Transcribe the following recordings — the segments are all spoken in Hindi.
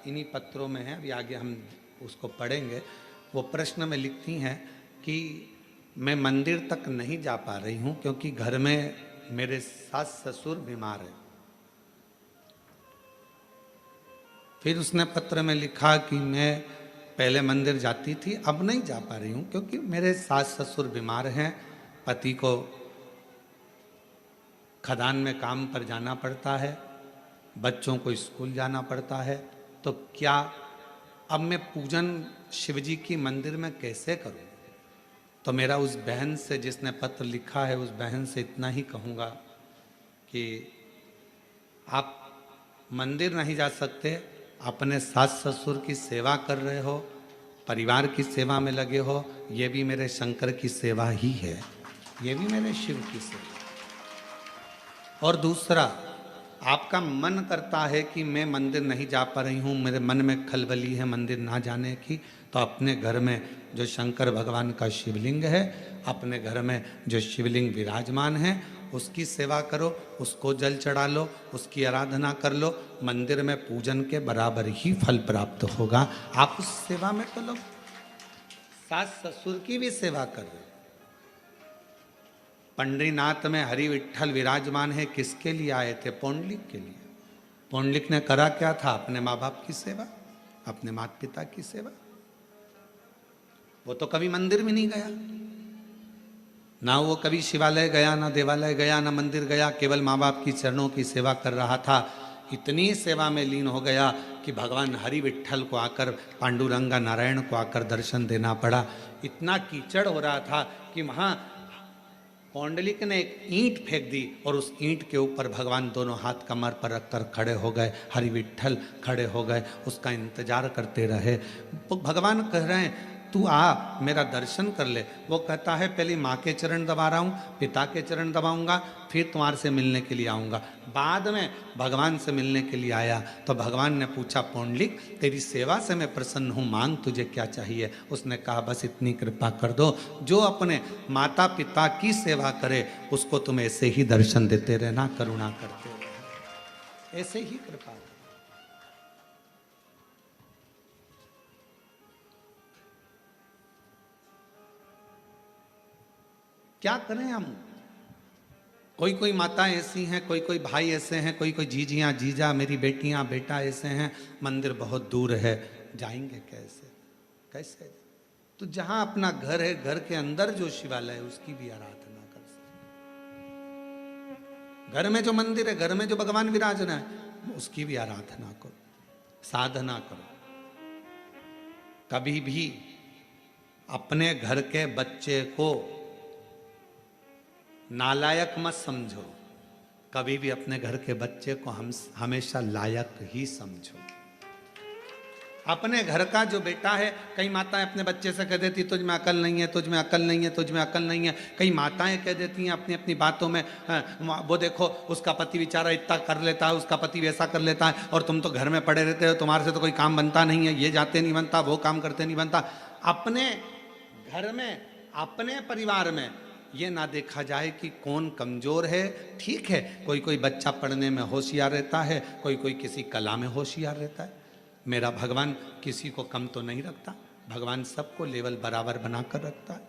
इन्हीं पत्रों में है, अभी आगे हम उसको पढ़ेंगे। वो प्रश्न में लिखती हैं कि मैं मंदिर तक नहीं जा पा रही हूँ क्योंकि घर में मेरे सास ससुर बीमार हैं। फिर उसने पत्र में लिखा कि मैं पहले मंदिर जाती थी, अब नहीं जा पा रही हूँ क्योंकि मेरे सास ससुर बीमार हैं, पति को खदान में काम पर जाना पड़ता है, बच्चों को स्कूल जाना पड़ता है, तो क्या अब मैं पूजन शिवजी की मंदिर में कैसे करूं? तो मेरा उस बहन से जिसने पत्र लिखा है, उस बहन से इतना ही कहूँगा कि आप मंदिर नहीं जा सकते, अपने सास ससुर की सेवा कर रहे हो, परिवार की सेवा में लगे हो, ये भी मेरे शंकर की सेवा ही है, ये भी मेरे शिव की सेवा। और दूसरा, आपका मन करता है कि मैं मंदिर नहीं जा पा रही हूँ, मेरे मन में खलबली है मंदिर ना जाने की, तो अपने घर में जो शंकर भगवान का शिवलिंग है, अपने घर में जो शिवलिंग विराजमान है, उसकी सेवा करो, उसको जल चढ़ा लो, उसकी आराधना कर लो, मंदिर में पूजन के बराबर ही फल प्राप्त होगा। आप उस सेवा में तो लोग सास ससुर की भी सेवा कर रहे हो। पंडरीनाथ में हरि विठ्ठल विराजमान है, किसके लिए आए थे? पौंडलिक के लिए। पौंडलिक ने करा क्या था? अपने माँ बाप की सेवा, अपने माता पिता की सेवा। वो तो कभी मंदिर में नहीं गया, ना वो कभी शिवालय गया, ना देवालय गया, ना मंदिर गया, केवल माँ बाप की चरणों की सेवा कर रहा था। इतनी सेवा में लीन हो गया कि भगवान हरि विठ्ठल को आकर, पांडुरंगा नारायण को आकर दर्शन देना पड़ा। इतना कीचड़ हो रहा था कि वहाँ पौंडलिक ने एक ईंट फेंक दी और उस ईंट के ऊपर भगवान दोनों हाथ कमर पर रखकर खड़े हो गए, हरि विठ्ठल खड़े हो गए, उसका इंतजार करते रहे। भगवान कह रहे हैं तू आ मेरा दर्शन कर ले। वो कहता है पहले माँ के चरण दबा रहा हूँ, पिता के चरण दबाऊंगा, फिर तुम्हारे से मिलने के लिए आऊँगा। बाद में भगवान से मिलने के लिए आया तो भगवान ने पूछा पौंडलिक तेरी सेवा से मैं प्रसन्न हूँ, मांग तुझे क्या चाहिए? उसने कहा बस इतनी कृपा कर दो, जो अपने माता पिता की सेवा करे उसको तुम ऐसे ही दर्शन देते रहना, करुणा करते रहना, ऐसे ही कृपा। क्या करें हम? कोई कोई माताएं ऐसी हैं, कोई कोई भाई ऐसे हैं, कोई कोई जीजियाँ जीजा, मेरी बेटियां बेटा ऐसे हैं, मंदिर बहुत दूर है, जाएंगे कैसे? कैसे? तो जहां अपना घर है, घर के अंदर जो शिवालय है उसकी भी आराधना कर सकते। घर में जो मंदिर है, घर में जो भगवान विराजना है, उसकी भी आराधना करो, साधना करो। कभी भी अपने घर के बच्चे को नालायक मत समझो, कभी भी अपने घर के बच्चे को हम हमेशा लायक ही समझो। अपने घर का जो बेटा है, कई माताएं अपने बच्चे से कह देती तुझ में अकल नहीं है, तुझ में अकल नहीं है, तुझ में अकल नहीं है। कई माताएं कह देती हैं अपनी अपनी बातों में, वो देखो उसका पति बेचारा इतना कर लेता है, उसका पति वैसा कर लेता है, और तुम तो घर में पड़े रहते हो, तुम्हारे से तो कोई काम बनता नहीं है, ये जाते नहीं बनता, वो काम करते नहीं बनता। अपने घर में, अपने परिवार में ये ना देखा जाए कि कौन कमजोर है। ठीक है, कोई कोई बच्चा पढ़ने में होशियार रहता है, कोई कोई किसी कला में होशियार रहता है। मेरा भगवान किसी को कम तो नहीं रखता, भगवान सबको लेवल बराबर बनाकर रखता है।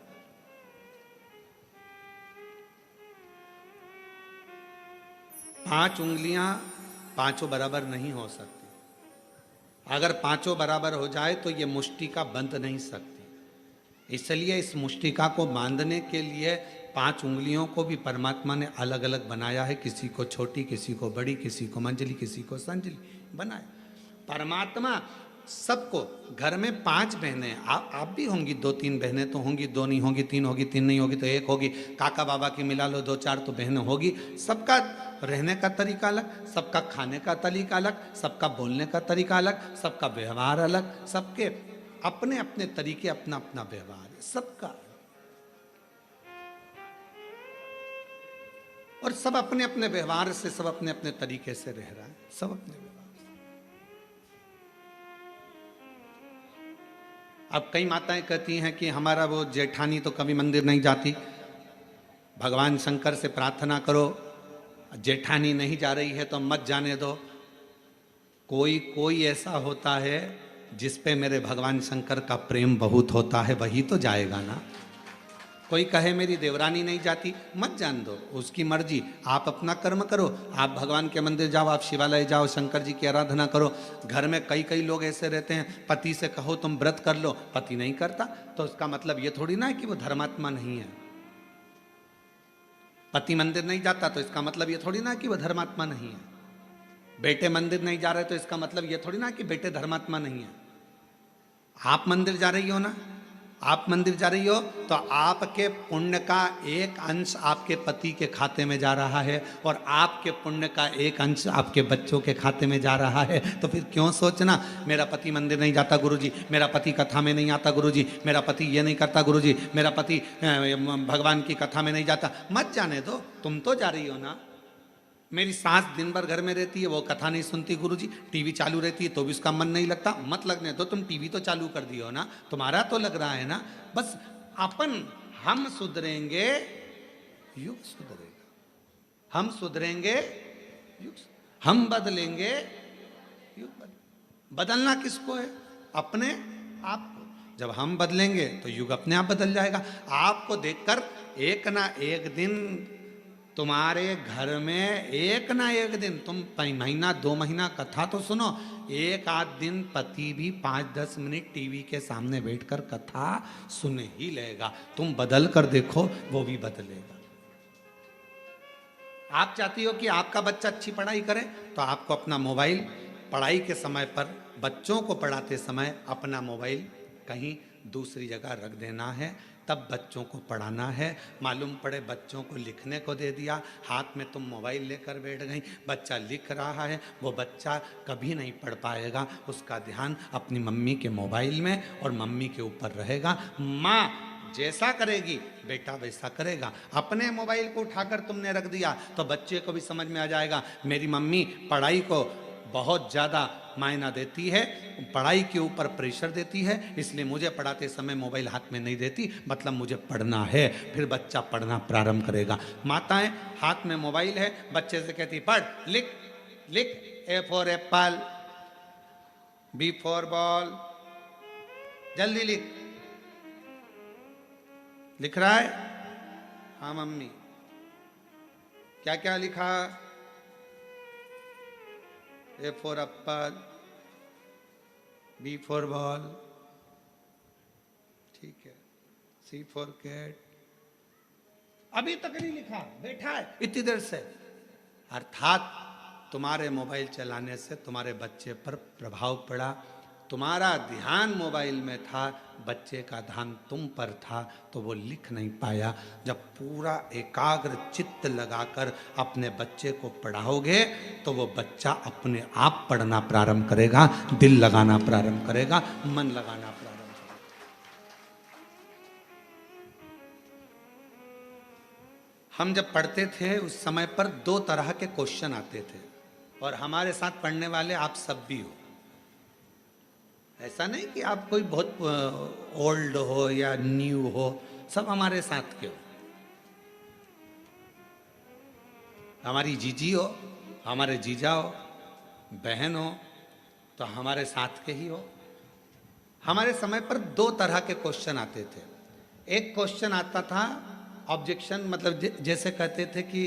पांच उंगलियां पांचों बराबर नहीं हो सकती। अगर पांचों बराबर हो जाए तो ये मुष्टिका बंध नहीं सकती। इसलिए इस मुष्टिका को बांधने के लिए पांच उंगलियों को भी परमात्मा ने अलग अलग बनाया है, किसी को छोटी, किसी को बड़ी, किसी को मंजली, किसी को संजली बनाया। परमात्मा सबको, घर में पांच बहनें, आप भी होंगी, दो तीन बहनें तो होंगी, दो नहीं होगी, तीन होगी, तीन नहीं होगी तो एक होगी, काका बाबा की मिला लो दो चार तो बहनें होगी। सबका रहने का तरीका अलग, सबका खाने का तरीका अलग, सबका बोलने का तरीका अलग, सबका व्यवहार अलग, सबके अपने अपने तरीके, अपना अपना व्यवहार है सबका, और सब अपने अपने व्यवहार से, सब अपने अपने तरीके से रह रहा है, सब अपने व्यवहार। अब कई माताएं कहती हैं कि हमारा वो जेठानी तो कभी मंदिर नहीं जाती, भगवान शंकर से प्रार्थना करो, जेठानी नहीं जा रही है तो मत जाने दो। कोई कोई ऐसा होता है जिस पे मेरे भगवान शंकर का प्रेम बहुत होता है, वही तो जाएगा ना। कोई कहे मेरी देवरानी नहीं जाती, मत जान दो, उसकी मर्जी। आप अपना कर्म करो, आप भगवान के मंदिर जाओ, आप शिवालय जाओ, शंकर जी की आराधना करो। घर में कई कई लोग ऐसे रहते हैं, पति से कहो तुम व्रत कर लो, पति नहीं करता, तो उसका मतलब ये थोड़ी ना है कि वो धर्मात्मा नहीं है। पति मंदिर नहीं जाता तो इसका मतलब ये थोड़ी ना कि वो धर्मात्मा नहीं है। बेटे मंदिर नहीं जा रहे तो इसका मतलब ये थोड़ी ना कि बेटे धर्मात्मा नहीं है। आप मंदिर जा रही हो ना, आप मंदिर जा रही हो तो आपके पुण्य का एक अंश आपके पति के खाते में जा रहा है और आपके पुण्य का एक अंश आपके बच्चों के खाते में जा रहा है। तो फिर क्यों सोचना मेरा पति मंदिर नहीं जाता गुरुजी, मेरा पति कथा में नहीं आता गुरुजी, मेरा पति ये नहीं करता गुरुजी, मेरा पति भगवान की कथा में नहीं जाता। मत जाने दो, तुम तो जा रही हो ना। मेरी सास दिन भर घर में रहती है, वो कथा नहीं सुनती गुरुजी, टीवी चालू रहती है तो भी उसका मन नहीं लगता। मत लगने दो, तुम टीवी तो चालू कर दियो ना, तुम्हारा तो लग रहा है ना। बस अपन हम सुधरेंगे युग सुधरेगा, हम सुधरेंगे युग, हम बदलेंगे युग बदलना किसको है? अपने आप को। जब हम बदलेंगे तो युग अपने आप बदल जाएगा। आपको देखकर एक ना एक दिन तुम्हारे घर में, एक ना एक दिन, तुम महीना 2 महीना कथा तो सुनो, एक आध दिन पति भी 5-10 मिनट टीवी के सामने बैठकर कथा सुन ही लेगा। तुम बदल कर देखो, वो भी बदलेगा। आप चाहती हो कि आपका बच्चा अच्छी पढ़ाई करे, तो आपको अपना मोबाइल पढ़ाई के समय पर, बच्चों को पढ़ाते समय अपना मोबाइल कहीं दूसरी जगह रख देना है, तब बच्चों को पढ़ाना है। मालूम पड़े बच्चों को लिखने को दे दिया, हाथ में तुम मोबाइल लेकर बैठ गई, बच्चा लिख रहा है, वो बच्चा कभी नहीं पढ़ पाएगा। उसका ध्यान अपनी मम्मी के मोबाइल में और मम्मी के ऊपर रहेगा। माँ जैसा करेगी बेटा वैसा करेगा। अपने मोबाइल को उठाकर तुमने रख दिया तो बच्चे को भी समझ में आ जाएगा मेरी मम्मी पढ़ाई को बहुत ज़्यादा मायना देती है, पढ़ाई के ऊपर प्रेशर देती है, इसलिए मुझे पढ़ाते समय मोबाइल हाथ में नहीं देती, मतलब मुझे पढ़ना है। फिर बच्चा पढ़ना प्रारंभ करेगा। माताएं हाथ में मोबाइल है, बच्चे से कहती पढ़, लिख लिख, A for apple, B for ball, जल्दी लिख। लिख रहा है? हाँ मम्मी। क्या क्या लिखा? A for apple, B for ball, ठीक है, सी फॉर कैट। अभी तक नहीं लिखा, बैठा है इतनी देर से। अर्थात तुम्हारे मोबाइल चलाने से तुम्हारे बच्चे पर प्रभाव पड़ा। तुम्हारा ध्यान मोबाइल में था, बच्चे का ध्यान तुम पर था, तो वो लिख नहीं पाया। जब पूरा एकाग्र चित्त लगाकर अपने बच्चे को पढ़ाओगे तो वो बच्चा अपने आप पढ़ना प्रारंभ करेगा, दिल लगाना प्रारंभ करेगा, मन लगाना प्रारंभ करेगा। हम जब पढ़ते थे उस समय पर 2 तरह के क्वेश्चन आते थे, और हमारे साथ पढ़ने वाले आप सब भी हो। ऐसा नहीं कि आप कोई बहुत ओल्ड हो या न्यू हो, सब हमारे साथ के हो। हमारी जीजी हो, हमारे जीजा हो, बहन हो, तो हमारे साथ के ही हो। हमारे समय पर 2 तरह के क्वेश्चन आते थे। एक क्वेश्चन आता था ऑब्जेक्शन, मतलब जैसे कहते थे कि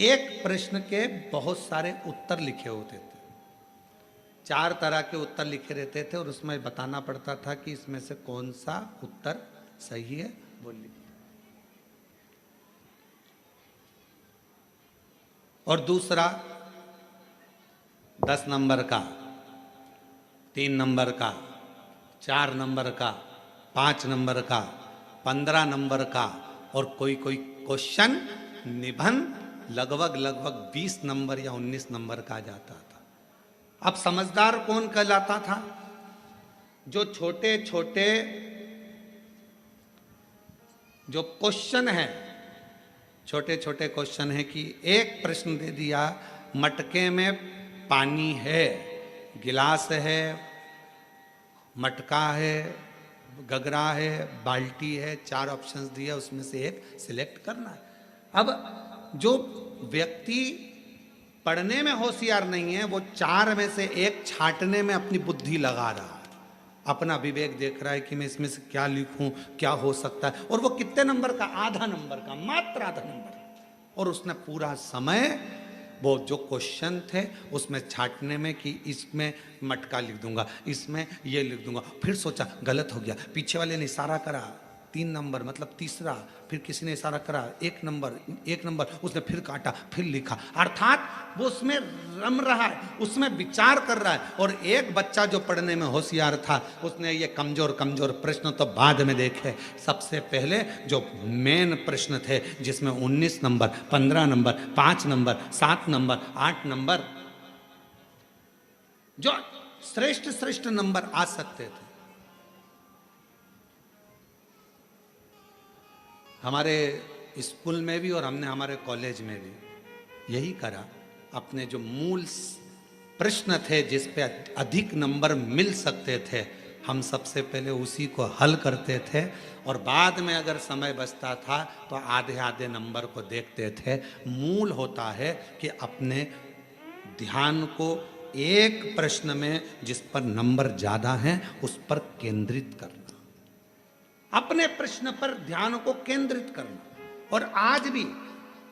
एक प्रश्न के बहुत सारे उत्तर लिखे होते थे। 4 तरह के उत्तर लिखे रहते थे और उसमें बताना पड़ता था कि इसमें से कौन सा उत्तर सही है, बोलिए। और दूसरा 10 नंबर का, 3 नंबर का, 4 नंबर का, 5 नंबर का, 15 नंबर का, और कोई कोई क्वेश्चन निबंध लगभग 20 नंबर या 19 नंबर का जाता था। अब समझदार कौन कहलाता था? जो छोटे छोटे जो क्वेश्चन है, छोटे छोटे क्वेश्चन है कि एक प्रश्न दे दिया, मटके में पानी है, गिलास है, मटका है, गगरा है, बाल्टी है, 4 ऑप्शंस दिए, उसमें से एक सिलेक्ट करना है। अब जो व्यक्ति पढ़ने में होशियार नहीं है, वो 4 में से 1 छांटने में अपनी बुद्धि लगा रहा है, अपना विवेक देख रहा है कि मैं इसमें से क्या लिखूं, क्या हो सकता है। और वो कितने नंबर का? आधा नंबर का, मात्र आधा नंबर। और उसने पूरा समय वो जो क्वेश्चन थे उसमें छांटने में कि इसमें मटका लिख दूंगा, इसमें ये लिख दूंगा, फिर सोचा गलत हो गया, पीछे वाले ने इशारा करा 3 नंबर मतलब तीसरा, फिर किसी ने इशारा करा 1 नंबर, 1 नंबर, उसने फिर काटा, फिर लिखा। अर्थात वो उसमें रम रहा है, उसमें विचार कर रहा है। और एक बच्चा जो पढ़ने में होशियार था, उसने ये कमजोर कमजोर प्रश्न तो बाद में देखे, सबसे पहले जो मेन प्रश्न थे जिसमें 19 number, 15 number, 5 number, 7 number, 8 number, जो श्रेष्ठ श्रेष्ठ नंबर आ सकते थे, हमारे स्कूल में भी और हमने हमारे कॉलेज में भी यही करा। अपने जो मूल प्रश्न थे जिस पे अधिक नंबर मिल सकते थे, हम सबसे पहले उसी को हल करते थे, और बाद में अगर समय बचता था तो आधे आधे नंबर को देखते थे। मूल होता है कि अपने ध्यान को एक प्रश्न में जिस पर नंबर ज्यादा हैं उस पर केंद्रित करना, अपने प्रश्न पर ध्यान को केंद्रित करना। और आज भी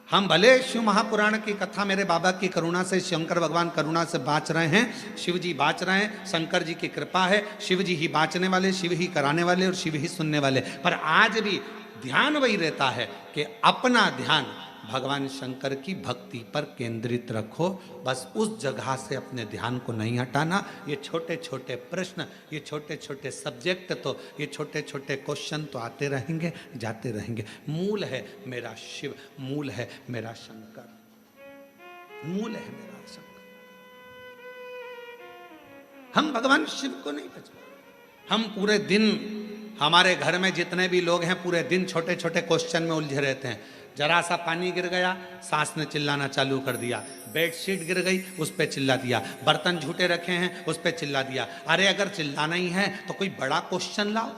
हम भले शिव महापुराण की कथा मेरे बाबा की करुणा से, शंकर भगवान करुणा से बाँच रहे हैं, शिव जी बाँच रहे हैं, शंकर जी की कृपा है, शिव जी ही बाँचने वाले, शिव ही कराने वाले और शिव ही सुनने वाले। पर आज भी ध्यान वही रहता है कि अपना ध्यान भगवान शंकर की भक्ति पर केंद्रित रखो, बस उस जगह से अपने ध्यान को नहीं हटाना। ये छोटे छोटे प्रश्न, ये छोटे छोटे सब्जेक्ट, तो ये छोटे छोटे क्वेश्चन तो आते रहेंगे जाते रहेंगे। मूल है मेरा शिव, मूल है मेरा शंकर, मूल है मेरा शंकर। हम भगवान शिव को नहीं बचा। हम पूरे दिन, हमारे घर में जितने भी लोग हैं पूरे दिन छोटे छोटे क्वेश्चन में उलझे रहते हैं। जरा सा पानी गिर गया, सास ने चिल्लाना चालू कर दिया, बेडशीट गिर गई उस पे चिल्ला दिया, बर्तन झूठे रखे हैं उस पे चिल्ला दिया। अरे अगर चिल्लाना ही है तो कोई बड़ा क्वेश्चन लाओ,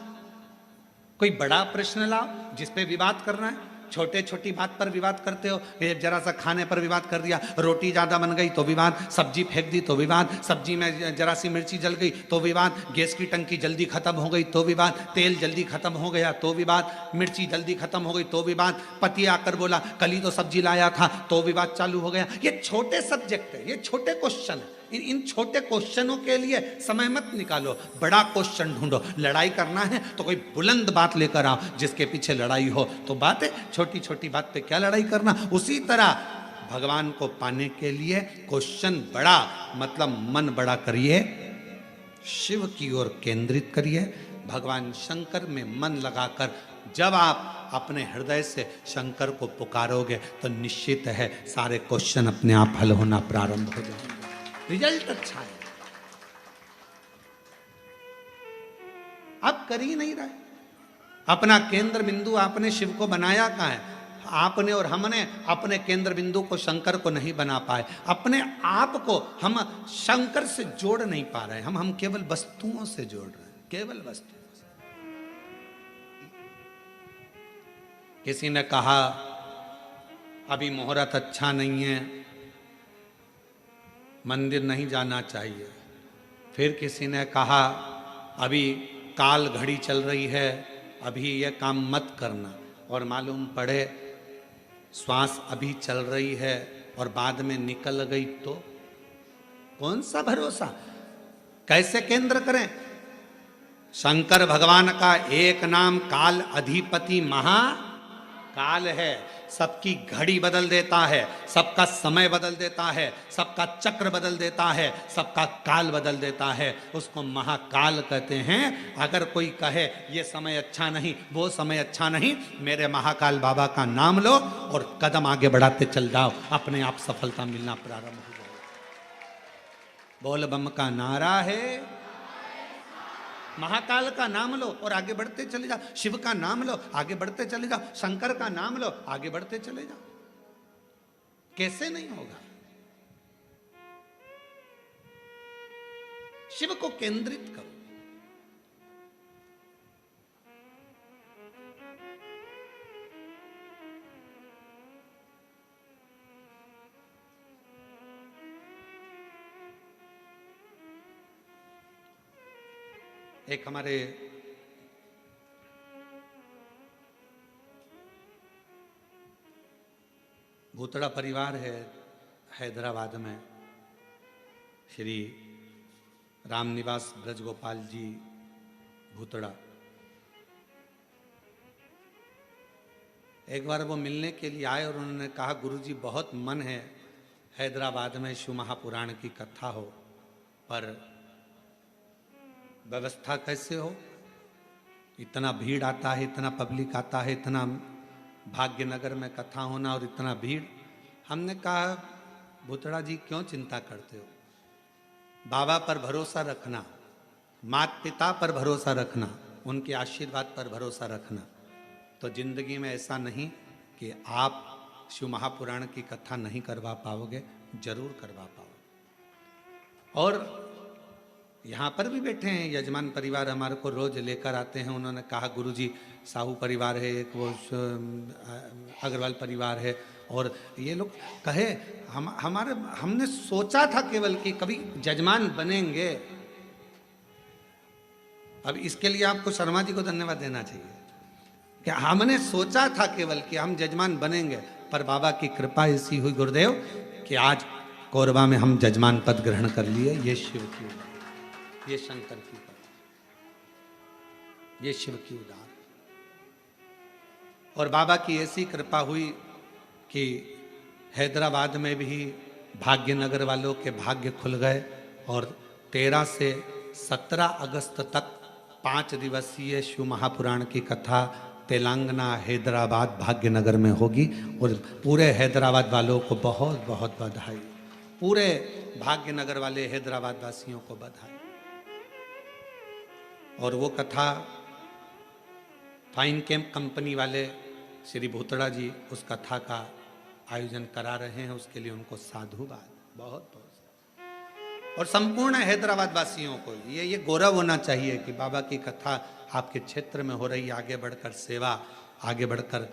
कोई बड़ा प्रश्न लाओ जिस पे विवाद करना है। छोटे छोटी बात पर विवाद करते हो। जरा सा खाने पर विवाद कर दिया, रोटी ज्यादा बन गई तो विवाद, सब्जी फेंक दी तो विवाद, सब्जी में जरा सी मिर्ची जल गई तो विवाद, गैस की टंकी जल्दी खत्म हो गई तो विवाद, तेल जल्दी खत्म हो गया तो विवाद, मिर्ची जल्दी खत्म हो गई तो विवाद, पति आकर बोला कल ही तो सब्जी लाया था तो विवाद चालू हो गया। ये छोटे सब्जेक्ट है, ये छोटे क्वेश्चन है। इन छोटे क्वेश्चनों के लिए समय मत निकालो, बड़ा क्वेश्चन ढूंढो। लड़ाई करना है तो कोई बुलंद बात लेकर आओ जिसके पीछे लड़ाई हो। तो बात है, छोटी छोटी बात पे क्या लड़ाई करना। उसी तरह भगवान को पाने के लिए क्वेश्चन बड़ा, मतलब मन बड़ा करिए, शिव की ओर केंद्रित करिए, भगवान शंकर में मन लगाकर जब आप अपने हृदय से शंकर को पुकारोगे तो निश्चित है सारे क्वेश्चन अपने आप हल होना प्रारंभ हो जाएंगे, रिजल्ट अच्छा है। आप कर ही नहीं रहे। अपना केंद्र बिंदु आपने शिव को बनाया कहाँ है? आपने और हमने अपने केंद्र बिंदु को शंकर को नहीं बना पाए। अपने आप को हम शंकर से जोड़ नहीं पा रहे। हम केवल वस्तुओं से जोड़ रहे हैं, केवल वस्तुओं से। किसी ने कहा अभी मुहूर्त अच्छा नहीं है, मंदिर नहीं जाना चाहिए। फिर किसी ने कहा अभी काल घड़ी चल रही है, अभी यह काम मत करना। और मालूम पड़े श्वास अभी चल रही है और बाद में निकल गई तो कौन सा भरोसा? कैसे केंद्र करें? शंकर भगवान का एक नाम काल अधिपति महाकाल है। सबकी घड़ी बदल देता है, सबका समय बदल देता है, सबका चक्र बदल देता है, सबका काल बदल देता है। उसको महाकाल कहते हैं। अगर कोई कहे ये समय अच्छा नहीं, वो समय अच्छा नहीं, मेरे महाकाल बाबा का नाम लो और कदम आगे बढ़ाते चल जाओ, अपने आप सफलता मिलना प्रारंभ हो जाएगी। बोल बम का नारा है, महाकाल का नाम लो और आगे बढ़ते चले जाओ, शिव का नाम लो आगे बढ़ते चले जाओ, शंकर का नाम लो आगे बढ़ते चले जाओ। कैसे नहीं होगा? शिव को केंद्रित करो। एक हमारे भूतड़ा परिवार है हैदराबाद में, श्री रामनिवास ब्रजगोपाल जी भूतड़ा। एक बार वो मिलने के लिए आए और उन्होंने कहा, गुरुजी बहुत मन है हैदराबाद में शिव महापुराण की कथा हो, पर व्यवस्था कैसे हो, इतना भीड़ आता है, इतना पब्लिक आता है, इतना भाग्यनगर में कथा होना और इतना भीड़। हमने कहा, भूतड़ा जी क्यों चिंता करते हो, बाबा पर भरोसा रखना, माता पिता पर भरोसा रखना, उनके आशीर्वाद पर भरोसा रखना, तो जिंदगी में ऐसा नहीं कि आप शिव महापुराण की कथा नहीं करवा पाओगे, जरूर करवा पाओगे। और यहाँ पर भी बैठे हैं यजमान परिवार, हमारे को रोज लेकर आते हैं। उन्होंने कहा, गुरुजी साहू परिवार है, एक वो अग्रवाल परिवार है, और ये लोग कहे हमने सोचा था केवल कि कभी जजमान बनेंगे। अब इसके लिए आपको शर्मा जी को धन्यवाद देना चाहिए कि हमने सोचा था केवल कि हम जजमान बनेंगे, पर बाबा की कृपा ऐसी हुई गुरुदेव कि आज कोरबा में हम जजमान पद ग्रहण कर लिए। ये शिव की उदार, ये शंकर की पद, ये शिव की उदार। और बाबा की ऐसी कृपा हुई कि हैदराबाद में भी भाग्यनगर वालों के भाग्य खुल गए, और 13 से 17 अगस्त तक 5 दिवसीय शिव महापुराण की कथा तेलंगाना हैदराबाद भाग्यनगर में होगी। और पूरे हैदराबाद वालों को बहुत बहुत बधाई, पूरे भाग्यनगर वाले हैदराबाद वासियों को बधाई। और वो कथा फाइन कैंप कंपनी वाले श्री भूतड़ा जी उस कथा का आयोजन करा रहे हैं, उसके लिए उनको साधुवाद बहुत बहुत। और संपूर्ण हैदराबाद वासियों को ये गौरव होना चाहिए कि बाबा की कथा आपके क्षेत्र में हो रही है। आगे बढ़कर सेवा, आगे बढ़कर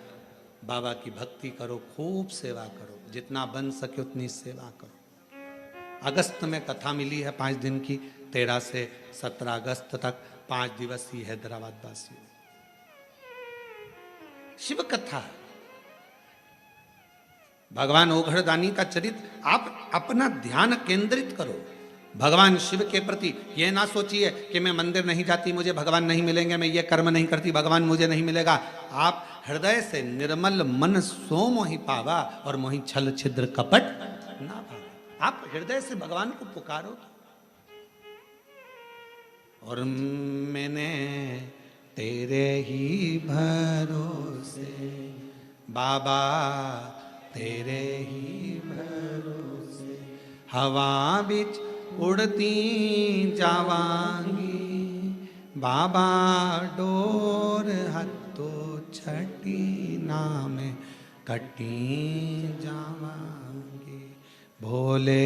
बाबा की भक्ति करो, खूब सेवा करो, जितना बन सके उतनी सेवा करो। अगस्त में कथा मिली है 5 दिन की, 13 से 17 अगस्त तक 5 दिवसीय हैदराबाद वासियों शिव कथा। भगवान ओघड़दानी का चरित्र, आप अपना ध्यान केंद्रित करो भगवान शिव के प्रति। ये ना सोचिए कि मैं मंदिर नहीं जाती, मुझे भगवान नहीं मिलेंगे, मैं ये कर्म नहीं करती, भगवान मुझे नहीं मिलेगा। आप हृदय से निर्मल मन सो मोहि पावा, और मोहि छल छिद्र कपट ना भावा। आप हृदय से भगवान को पुकारो। और मैंने तेरे ही भरोसे बाबा, तेरे ही भरोसे हवा बिच उड़ती जावांगी, बाबा डोर हत्तो छठी नाम कटी जावांगी। भोले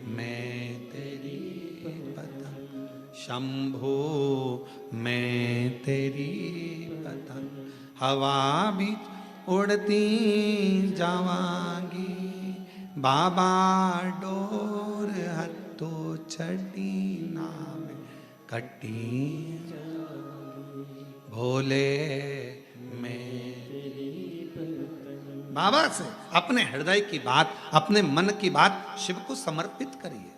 मैं तेरी पतंग, शंभो मैं तेरी पतंग, हवा बिच उड़ती जावांगी, बाबा डोर हत्तो छठी नाम कटी जावांगी। भोले मैं बाबा से अपने हृदय की बात, अपने मन की बात शिव को समर्पित करिए।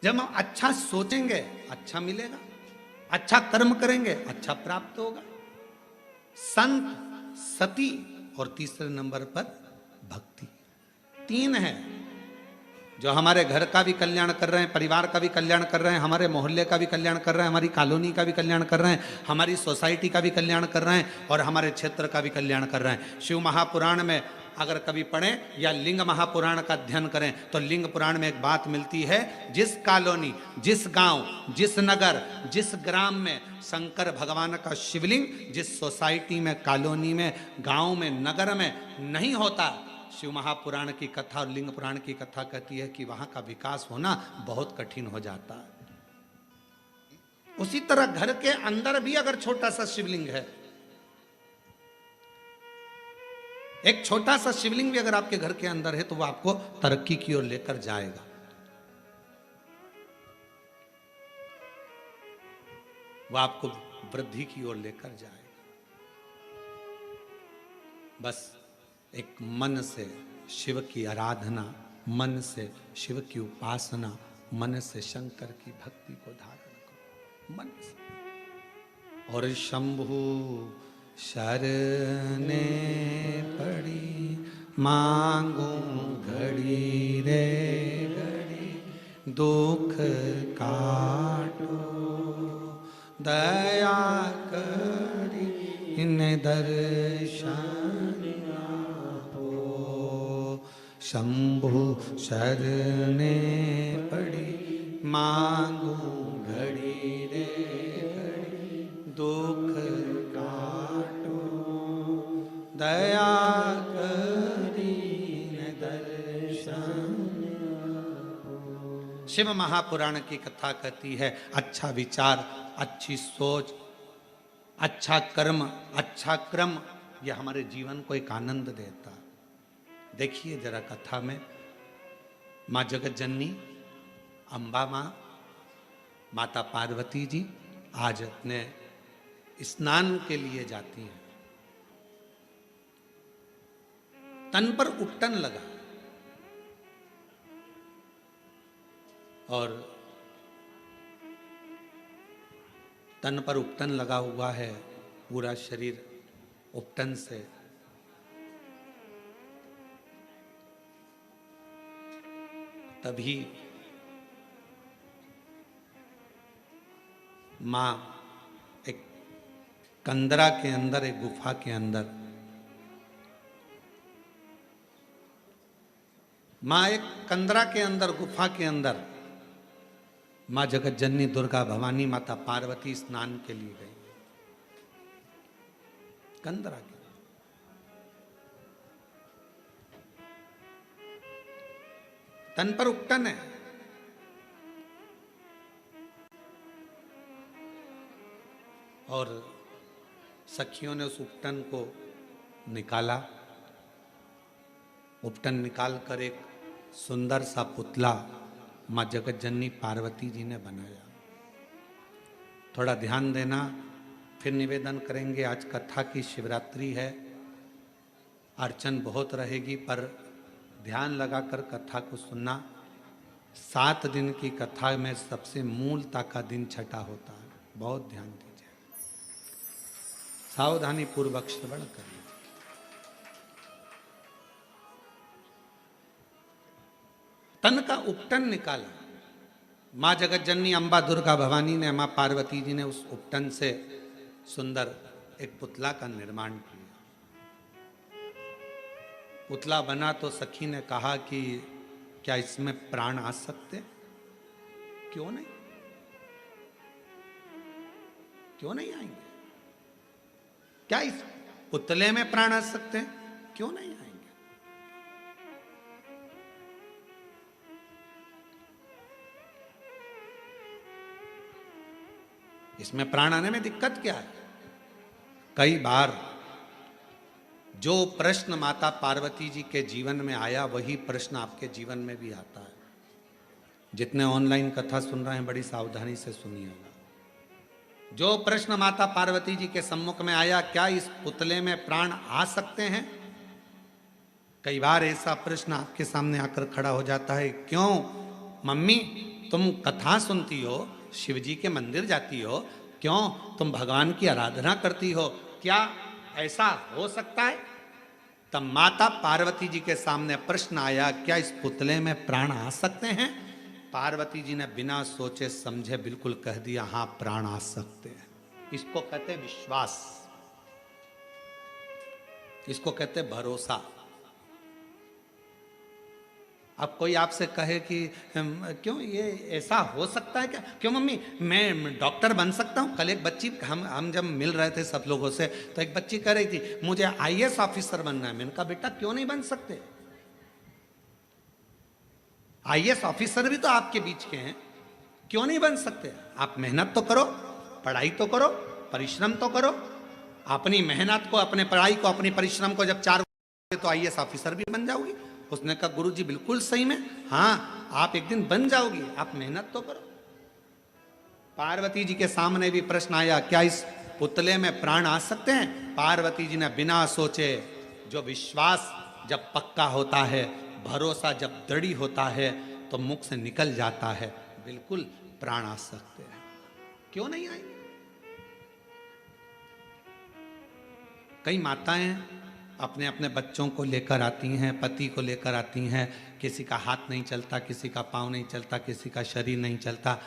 जब हम अच्छा सोचेंगे अच्छा मिलेगा, अच्छा कर्म करेंगे अच्छा प्राप्त होगा। संत, सती, और तीसरे नंबर पर भक्ति। 3 है जो हमारे घर का भी कल्याण कर रहे हैं, परिवार का भी कल्याण कर रहे हैं, हमारे मोहल्ले का भी कल्याण कर रहे हैं, हमारी कॉलोनी का भी कल्याण कर रहे हैं, हमारी सोसाइटी का भी कल्याण कर रहे हैं, और हमारे क्षेत्र का भी कल्याण कर रहे हैं। शिव महापुराण में अगर कभी पढ़ें या लिंग महापुराण का अध्ययन करें तो लिंग पुराण में एक बात मिलती है, जिस कॉलोनी, जिस गांव, जिस नगर, जिस ग्राम में शंकर भगवान का शिवलिंग, जिस सोसाइटी में, कॉलोनी में, गांव में, नगर में नहीं होता, शिव महापुराण की कथा और लिंग पुराण की कथा कहती है कि वहां का विकास होना बहुत कठिन हो जाता है। उसी तरह घर के अंदर भी अगर छोटा सा शिवलिंग है, एक छोटा सा शिवलिंग भी अगर आपके घर के अंदर है, तो वो आपको तरक्की की ओर लेकर जाएगा। वो आपको वृद्धि की ओर लेकर जाएगा। बस एक मन से शिव की आराधना, मन से शिव की उपासना, मन से शंकर की भक्ति को धारण करो, मन से। और शंभु शरणे पड़ी मांगू घड़ी रे घड़ी, दुख काटो दया करी इन दर्शन आपो। शंभु शरणे पड़ी मांगू घड़ी रे घड़ी, दुख काटो दया करी इन दर्शन। शिव महापुराण की कथा कहती है, अच्छा विचार, अच्छी सोच, अच्छा कर्म, अच्छा क्रम, यह हमारे जीवन को एक आनंद देता। देखिए जरा कथा में माँ जगत जननी अम्बा माँ, माता पार्वती जी आज अपने स्नान के लिए जाती हैं। तन पर उपटन लगा और तन पर उपटन लगा हुआ है, पूरा शरीर उपटन से तभी मां एक कंदरा के अंदर, एक गुफा के अंदर, मां एक कंदरा के अंदर, गुफा के अंदर मां जगत जननी दुर्गा भवानी माता पार्वती स्नान के लिए गई। कंदरा के तन पर उपटन है और सखियों ने उस उपटन को निकाला। उपटन निकाल कर एक सुंदर सा पुतला मां जगत जननी पार्वती जी ने बनाया। थोड़ा ध्यान देना, फिर निवेदन करेंगे। आज कथा की शिवरात्रि है, अर्चन बहुत रहेगी, पर ध्यान लगाकर कथा को सुनना। 7 दिन की कथा में सबसे मूलता का दिन छठा होता है, बहुत ध्यान दीजिए, सावधानी पूर्वक श्रवण करिए। तन का उपटन निकाला। मां जगत जननी अम्बा दुर्गा भवानी ने, मां पार्वती जी ने उस उपटन से सुंदर एक पुतला का निर्माण किया। पुतला बना तो सखी ने कहा कि क्या इसमें प्राण आ सकते? क्यों नहीं, क्यों नहीं आएंगे? क्या इस पुतले में प्राण आ सकते हैं? क्यों नहीं आएंगे? इसमें प्राण आने में दिक्कत क्या है? कई बार जो प्रश्न माता पार्वती जी के जीवन में आया, वही प्रश्न आपके जीवन में भी आता है। जितने ऑनलाइन कथा सुन रहे हैं, बड़ी सावधानी से सुनिएगा। जो प्रश्न माता पार्वती जी के सम्मुख में आया, क्या इस पुतले में प्राण आ सकते हैं? कई बार ऐसा प्रश्न आपके सामने आकर खड़ा हो जाता है, क्यों मम्मी तुम कथा सुनती हो, शिव जी के मंदिर जाती हो, क्यों तुम भगवान की आराधना करती हो, क्या ऐसा हो सकता है? तब माता पार्वती जी के सामने प्रश्न आया, क्या इस पुतले में प्राण आ सकते हैं? पार्वती जी ने बिना सोचे समझे बिल्कुल कह दिया, हां प्राण आ सकते हैं। इसको कहते विश्वास, इसको कहते भरोसा। अब कोई आपसे कहे कि क्यों ये ऐसा हो सकता है क्या? क्यों मम्मी मैं डॉक्टर बन सकता हूँ? कल एक बच्ची, हम जब मिल रहे थे सब लोगों से, तो एक बच्ची कह रही थी मुझे आईएएस ऑफिसर बनना है। मैंने कहा बेटा क्यों नहीं बन सकते? आईएएस ऑफिसर भी तो आपके बीच के हैं, क्यों नहीं बन सकते? आप मेहनत तो करो, पढ़ाई तो करो, परिश्रम तो करो। अपनी मेहनत को, अपने पढ़ाई को, अपनी परिश्रम को जब 4 तो आईएएस ऑफिसर भी बन जाओगी। उसने कहा गुरुजी बिल्कुल सही में, हाँ आप एक दिन बन जाओगी, आप मेहनत तो करो। पार्वती जी के सामने भी प्रश्न आया, क्या इस पुतले में प्राण आ सकते हैं? पार्वती जी ने बिना सोचे, जो विश्वास जब पक्का होता है, भरोसा जब दृढ़ होता है, तो मुख से निकल जाता है, बिल्कुल प्राण आ सकते हैं। क्यों नहीं आएंगे? कई माताएं अपने अपने बच्चों को लेकर आती हैं, पति को लेकर आती हैं, किसी का हाथ नहीं चलता, किसी का पाँव नहीं चलता, किसी का शरीर नहीं चलता,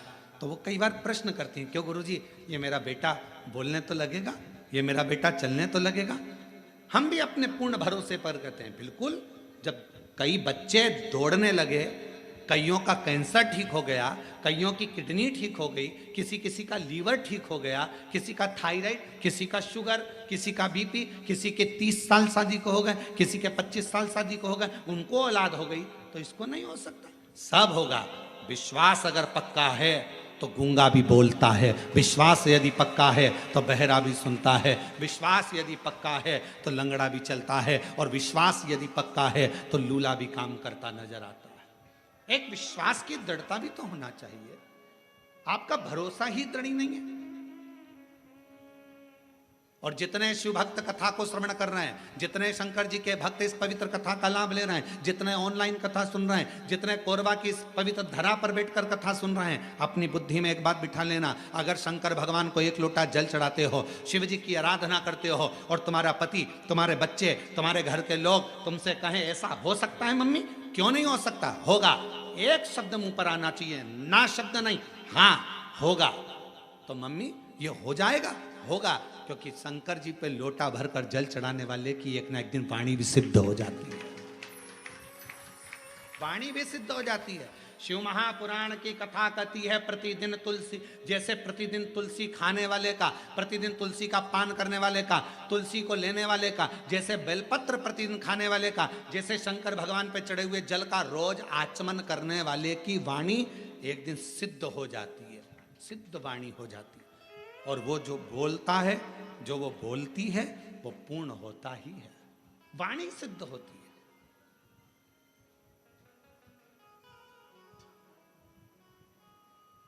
तो वो कई बार प्रश्न करती हैं, क्यों गुरुजी, ये मेरा बेटा बोलने तो लगेगा, ये मेरा बेटा चलने तो लगेगा? हम भी अपने पूर्ण भरोसे पर कहते हैं बिल्कुल। जब कई बच्चे दौड़ने लगे, कईयों का कैंसर ठीक हो गया, कईयों की किडनी ठीक हो गई, किसी किसी का लीवर ठीक हो गया, किसी का थायराइड, किसी का शुगर, किसी का बीपी, किसी के 30 साल शादी को हो गए, किसी के 25 साल शादी को हो गए, उनको औलाद हो गई, तो इसको नहीं हो सकता? सब होगा। विश्वास अगर पक्का है तो गूंगा भी बोलता है, विश्वास यदि पक्का है तो बहरा भी सुनता है, विश्वास यदि पक्का है तो लंगड़ा भी चलता है, और विश्वास यदि पक्का है तो लूला भी काम करता नजर आता है। एक विश्वास की दृढ़ता भी तो होना चाहिए। आपका भरोसा ही दृढ़ नहीं है। और जितने शिव भक्त कथा को श्रवण कर रहे हैं, जितने शंकर जी के भक्त इस पवित्र कथा का लाभ ले रहे हैं, जितने ऑनलाइन कथा सुन रहे हैं, जितने कोरबा की इस पवित्र धरा पर बैठकर कथा सुन रहे हैं, अपनी बुद्धि में एक बात बिठा लेना, अगर शंकर भगवान को एक लोटा जल चढ़ाते हो, शिव जी की आराधना करते हो, और तुम्हारा पति, तुम्हारे बच्चे, तुम्हारे घर के लोग तुमसे कहें ऐसा हो सकता है मम्मी, क्यों नहीं हो सकता? होगा। एक शब्द मुंह पर आना चाहिए, ना शब्द नहीं, हाँ होगा। तो मम्मी ये हो जाएगा, होगा, क्योंकि शंकर जी पे लोटा भरकर जल चढ़ाने वाले की एक ना एक दिन वाणी भी सिद्ध हो जाती है, वाणी भी सिद्ध हो जाती है। शिव महापुराण की कथा कहती है, प्रतिदिन तुलसी, जैसे प्रतिदिन तुलसी खाने वाले का, प्रतिदिन तुलसी का पान करने वाले का, तुलसी को लेने वाले का, जैसे बेलपत्र प्रतिदिन खाने वाले का, जैसे शंकर भगवान पे चढ़े हुए जल का रोज आचमन करने वाले की वाणी एक दिन सिद्ध हो जाती है, सिद्ध वाणी हो जाती है। और वो जो बोलता है, जो वो बोलती है, वो पूर्ण होता ही है, वाणी सिद्ध होती है।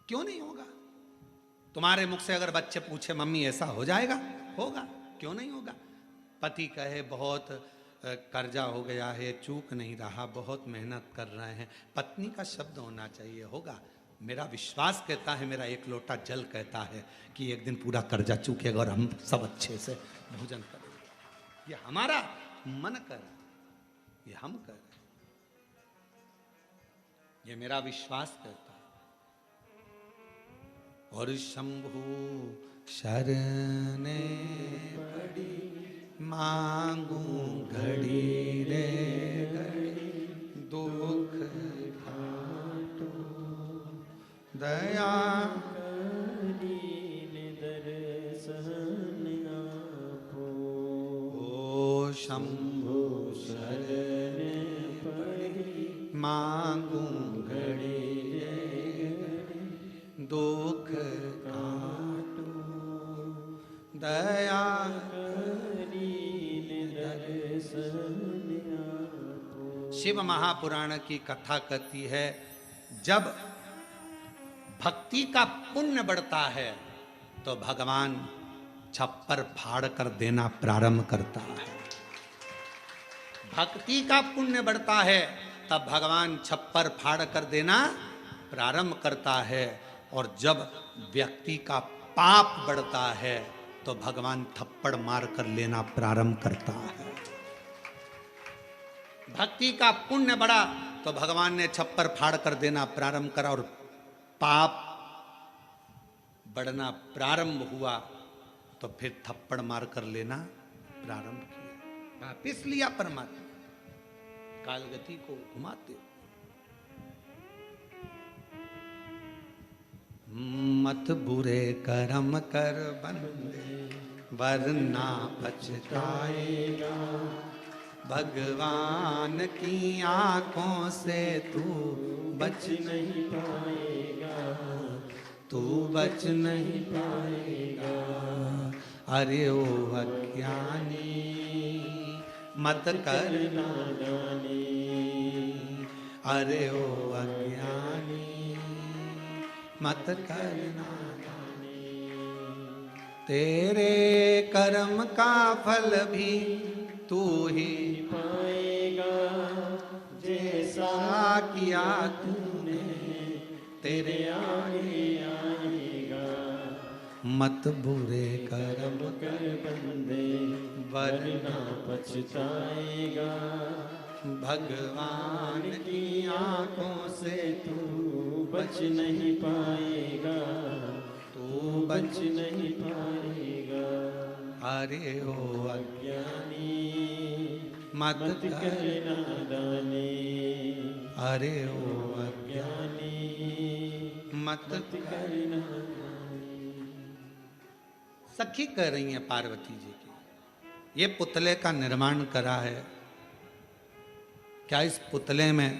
क्यों नहीं होगा? तुम्हारे मुख से अगर बच्चे पूछे मम्मी ऐसा हो जाएगा, होगा, क्यों नहीं होगा? पति कहे बहुत कर्जा हो गया है, चूक नहीं रहा, बहुत मेहनत कर रहे हैं, पत्नी का शब्द होना चाहिए, होगा। मेरा विश्वास कहता है, मेरा एक लोटा जल कहता है कि एक दिन पूरा कर्जा चूकेगा और हम सब अच्छे से भोजन करेंगे। ये हमारा मन कर, ये हम कर, ये मेरा विश्वास कहता है। और शंभु शरणे पड़ी, मांगू घड़ी रे घड़ी, दुख घाटो दया दर्शन आपो। ओ शंभु शरण पड़ी, मांगू घड़ी रे घड़ी, दुख काटो दया दर्शन आपो। शिव महापुराण की कथा कहती है, जब भक्ति का पुण्य बढ़ता है तो भगवान छप्पर फाड़ कर देना प्रारंभ करता है। भक्ति का पुण्य बढ़ता है तब भगवान छप्पर फाड़ कर देना प्रारंभ करता है, और जब व्यक्ति का पाप बढ़ता है तो भगवान थप्पड़ मार कर लेना प्रारंभ करता है। भक्ति का पुण्य बढ़ा तो भगवान ने छप्पर फाड़ कर देना प्रारंभ करा, और पाप बढ़ना प्रारंभ हुआ तो फिर थप्पड़ मार कर लेना प्रारंभ किया, वापिस लिया परमात्मा, कालगति को घुमाते। मत बुरे कर्म कर बंदे, वरना पछताएगा, भगवान की आंखों से तू बच नहीं पाएगा, तू बच नहीं पाएगा। अरे ओ अज्ञानी मत कर नादानी, अरे ओ अज्ञानी मत करना, तेरे कर्म का फल भी तू ही पाएगा, जैसा किया तूने तेरे आगे आएगा। मत बुरे कर्म कर बंदे वरना पछताएगा, भगवान की आंखों से तू बच नहीं पाएगा, तू बच नहीं पाएगा। अरे ओ अज्ञानी मत कर, नादानी, अरे ओ अज्ञानी मत कर। नादानी। सखी कह रही है पार्वती जी की, ये पुतले का निर्माण करा है, क्या इस पुतले में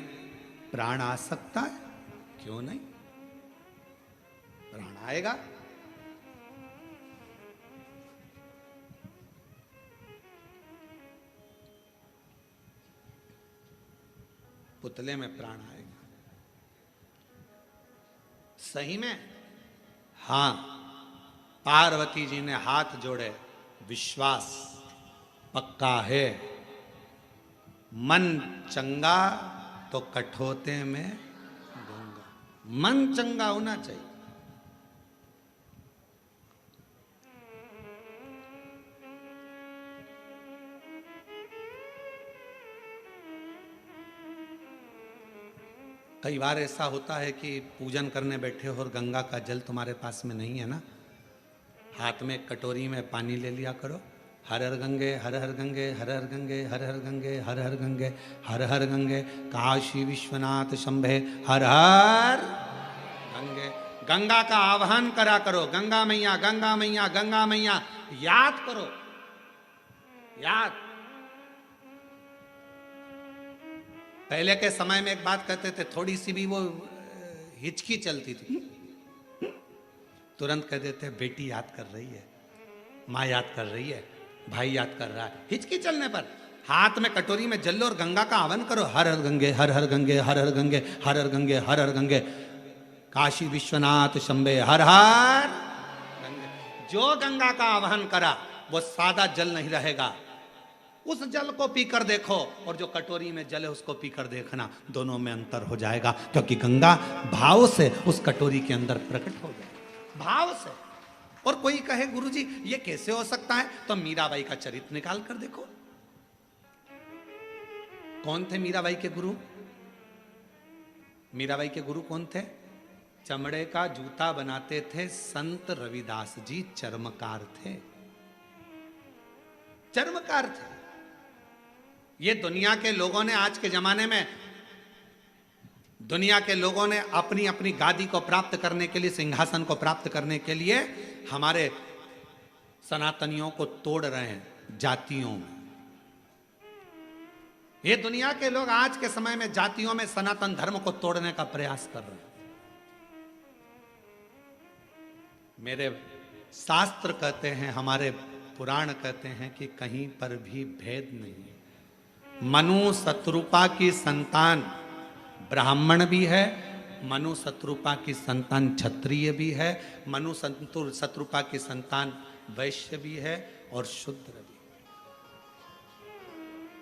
प्राण आ सकता है? क्यों नहीं, प्राण आएगा। पुतले में प्राण आएगा। सही में? हां, पार्वती जी ने हाथ जोड़े, विश्वास पक्का है। मन चंगा तो कठोते में गंगा, मन चंगा होना चाहिए। कई बार ऐसा होता है कि पूजन करने बैठे हो और गंगा का जल तुम्हारे पास में नहीं है ना, हाथ में कटोरी में पानी ले लिया करो, हर हर गंगे हर हर गंगे हर हर गंगे हर हर गंगे हर हर गंगे हर हर गंगे, काशी विश्वनाथ शंभे हर हर गंगे। गंगा का आह्वान करा करो, गंगा मैया गंगा मैया गंगा मैया, याद करो, याद। पहले के समय में एक बात कहते थे, थोड़ी सी भी वो हिचकी चलती थी, तुरंत कह देते बेटी याद कर रही है, माँ याद कर रही है, भाई याद कर रहा है। हिचकी चलने पर हाथ में कटोरी में जल लो और गंगा का आह्वान करो, हर हर गंगे हर हर गंगे हर हर गंगे हर हर गंगे हर हर गंगे, काशी विश्वनाथ शंभे हर हर गंगे। जो गंगा का आह्वान करा वो सादा जल नहीं रहेगा, उस जल को पीकर देखो और जो कटोरी में जल है उसको पीकर देखना, दोनों में अंतर हो जाएगा, क्योंकि गंगा भाव से उस कटोरी के अंदर प्रकट हो गया, भाव से। और कोई कहे गुरुजी ये कैसे हो सकता है, तो मीराबाई का चरित्र निकाल कर देखो। कौन थे मीराबाई के गुरु? मीराबाई के गुरु कौन थे? चमड़े का जूता बनाते थे संत रविदास जी, चर्मकार थे, चर्मकार थे। ये दुनिया के लोगों ने, आज के जमाने में दुनिया के लोगों ने अपनी अपनी गादी को प्राप्त करने के लिए, सिंहासन को प्राप्त करने के लिए हमारे सनातनियों को तोड़ रहे हैं जातियों में। ये दुनिया के लोग आज के समय में जातियों में सनातन धर्म को तोड़ने का प्रयास कर रहे हैं। मेरे शास्त्र कहते हैं, हमारे पुराण कहते हैं कि कहीं पर भी भेद नहीं है। मनु शत्रुपा की संतान ब्राह्मण भी है, मनु शत्रुपा की संतान क्षत्रिय भी है, मनु शत्रुपा की संतान वैश्य भी है और शूद्र भी।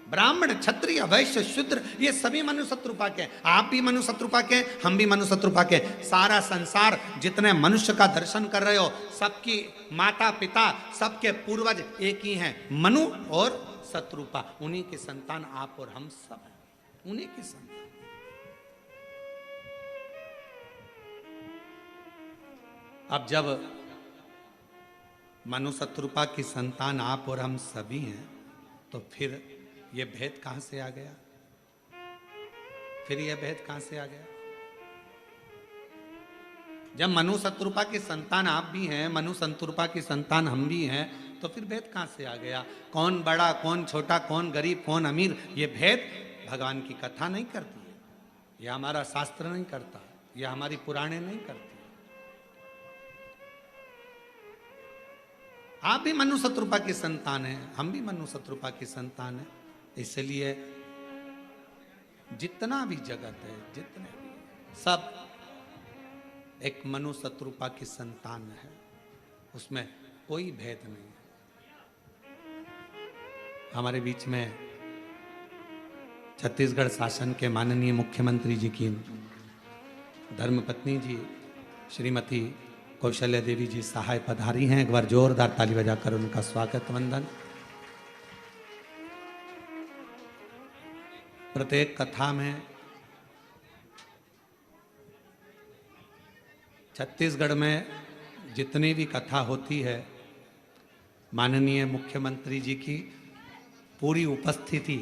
ब्राह्मण क्षत्रिय वैश्य शूद्र ये सभी मनु शत्रुपा के। आप भी मनु शत्रुपा के, हम भी मनु शत्रुपा के। सारा संसार जितने मनुष्य का दर्शन कर रहे हो, सबकी माता पिता सबके पूर्वज एक ही हैं, मनु और शत्रुपा। उन्हीं के संतान आप और हम सब हैं, उन्हीं की संतान। अब जब मनु शत्रुपा की संतान आप और हम सभी हैं, तो फिर ये भेद कहां से आ गया? फिर यह भेद कहां से आ गया? जब मनु शत्रुपा की संतान आप भी हैं, मनु शत्रुपा की संतान हम भी हैं, तो फिर भेद कहां से आ गया? कौन बड़ा कौन छोटा, कौन गरीब कौन अमीर, ये भेद भगवान की कथा नहीं करती है, यह हमारा शास्त्र नहीं करता, यह हमारी पुराणे नहीं करती। आप भी मनु शत्रुपा की संतान हैं, हम भी मनु शत्रुपा की संतान हैं। इसलिए जितना भी जगत है, जितने भी सब एक मनु शत्रुपा की संतान है, उसमें कोई भेद नहीं है। हमारे बीच में छत्तीसगढ़ शासन के माननीय मुख्यमंत्री जी की धर्मपत्नी जी श्रीमती कौशल्या देवी जी सहाय पधारी हैं। एक बार जोरदार ताली बजाकर उनका स्वागत वंदन। प्रत्येक कथा में छत्तीसगढ़ में जितनी भी कथा होती है, माननीय मुख्यमंत्री जी की पूरी उपस्थिति,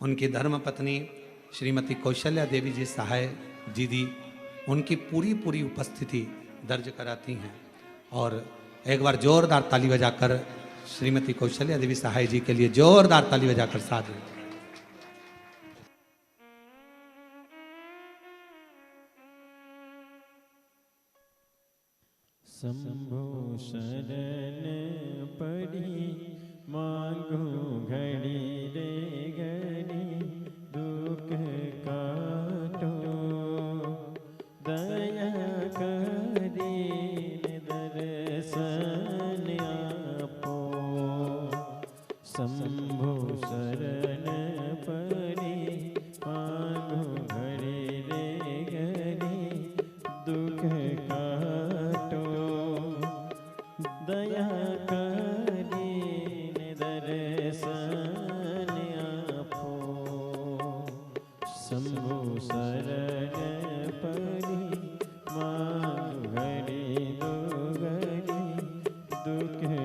उनकी धर्मपत्नी श्रीमती कौशल्या देवी जी सहाय दीदी, उनकी पूरी उपस्थिति दर्ज कराती हैं। और एक बार जोरदार ताली बजाकर श्रीमती कौशल्या देवी सहाय जी के लिए जोरदार ताली बजाकर साथ में। शंभो शरण पड़ी मांगो घड़ी रे घड़ी दुख काटो दया करी दर्शन आपो। शंभो शरण पड़ी मांगो घड़ी रे घड़ी दुख काटो दया करी दर्शन